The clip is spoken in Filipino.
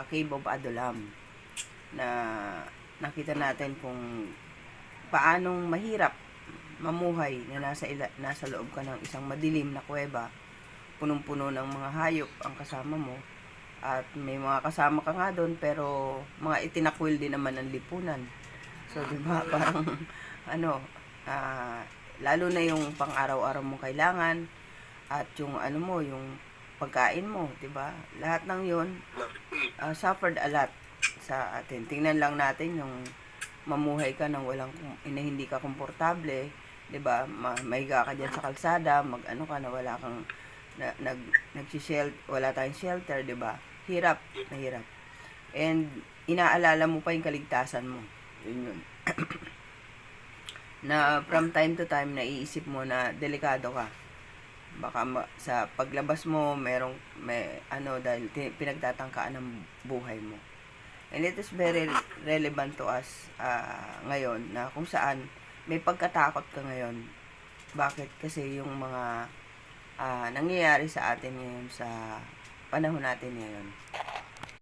Cave of Adullam na nakita natin kung paanong mahirap mamuhay na nasa loob ka ng isang madilim na kuweba, punong-puno ng mga hayop ang kasama mo, at may mga kasama ka nga doon pero mga itinakwil din naman ng lipunan. So, diba, parang lalo na yung pang-araw-araw mong kailangan at yung yung pagkain mo, 'di ba? Lahat ng 'yon suffered a lot sa atin. Tingnan lang natin yung mamuhay ka nang hindi ka komportable, 'di ba? Mahiga ka diyan sa kalsada, ka na wala kang wala tayong shelter, 'di ba? Hirap, mahirap. And inaalala mo pa yung kaligtasan mo. Yun. Na from time to time naiisip mo na delikado ka. Baka sa paglabas mo dahil pinagtatangkaan ng buhay mo. And it is very relevant to us ngayon na kung saan may pagkatakot ka ngayon. Bakit? Kasi yung mga nangyayari sa atin ngayon sa panahon natin ngayon.